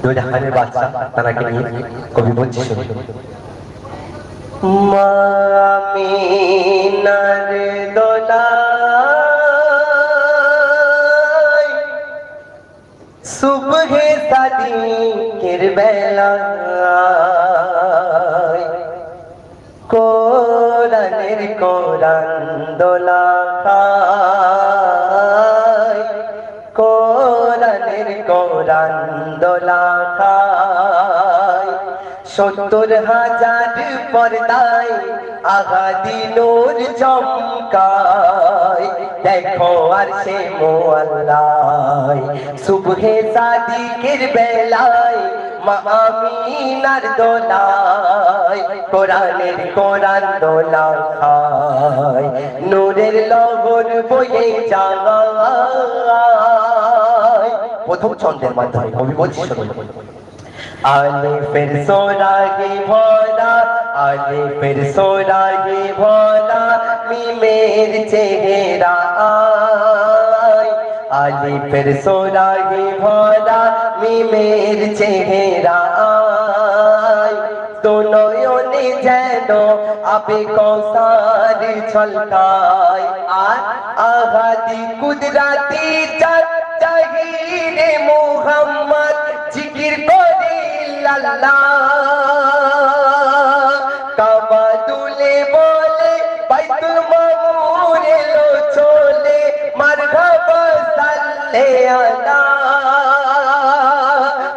দুই জাহানের বাদশা তাকে নিয়ে কবি বলছে মা আমিনার দোলায় সুবহে সাদিকের বেলায় কোরআনের কোরআন দোলা খায় কোরআনের কোরআন দোলা খায় ৭০,০০০ পর্দায় আগাদি নূর চমকায় দেখো আর সে মোয়াল্লায় সুবহে সাদিকের বেলায় মা আমিনার দোলায় কোরআনের কোরআন দোলা খায় নূরের লহর বয়ে যায় প্রথম ছন্দের মাধ্যমে কবি বলছি আলিফের সোরাগে ভরা আলিফের সোরাগে ভরা মিমের চেহারা আলিফের সোরাগে ভরা মিমের চেহারা নয়নে যেন আবে কৌসার ছলকায় আর আহাদি কুদরাতি জাহিরে মুহাম্মদ জিকির করে কাবা দুলে বলে বাইতুল মামুর এলো চলে মারহাবা সাল্লে আলা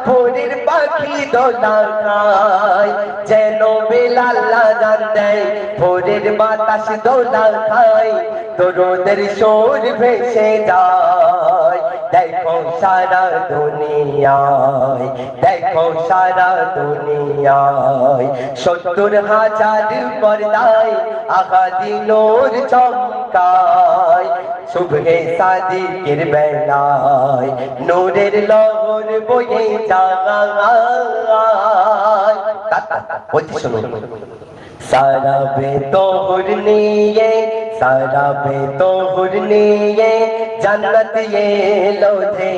ভোরের পাখি দোলা খায় যেন বেলাল আযান দেয় ভোরের বাতাস দোলা খায় দরুদের সুর ভেসে যায় দেখো সারা দুনিয়ায় দেখো সারা দুনিয়ায় ৭০,০০০ পর্দায় আগাদি নূর চমকায় সুবহে সাদিকের বেলায় নূরের লহর বয়ে যায় বলছি শুনুন সারা বেতোহর নিয়ে সারা বেতোহর নিয়ে জান্নাত এলো ধে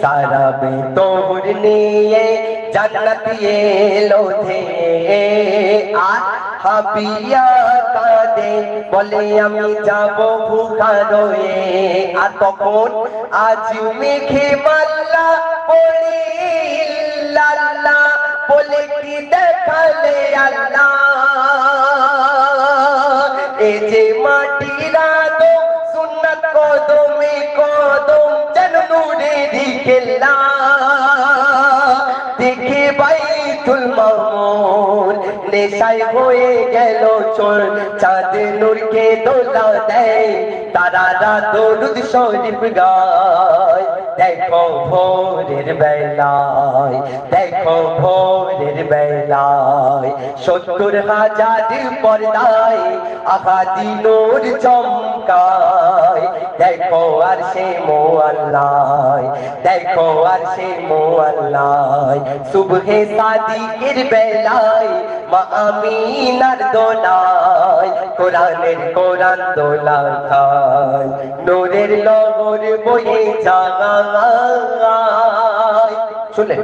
সারা বেতোহর নিয়ে জান্নাত এলো ধে আর হাবিয়া কাঁদে বলে আমি যাব ভুখা রয়ে আর তখন আজ মেঘে মাল্লা পড়ি লাল্লা বলে কি দেখালে আল্লাহ এই যে মাটিরা তো সুন্নাত কদমে কদম যেন নূরেরই খেলা দেখে বাইতুল মামুর নেশায় হয়ে গেল চোর চাঁদ নূরকে দোলা দেয় তারারা দরুদ শরীফ গায় দেখো ভোরের বেলায় দেখো ভোরের বেলায় ৭০,০০০ পর্দায় আগাদি নূর চমকায় দেখো আর সে মোয়াল্লায় দেখো আর সে মোয়াল্লায় সুবহে সাদিকের বেলায় মা আমিনার দোলায় কোরআনের কোরআন দোলা খায় নূরের লহর বয়ে যায় শুনলেন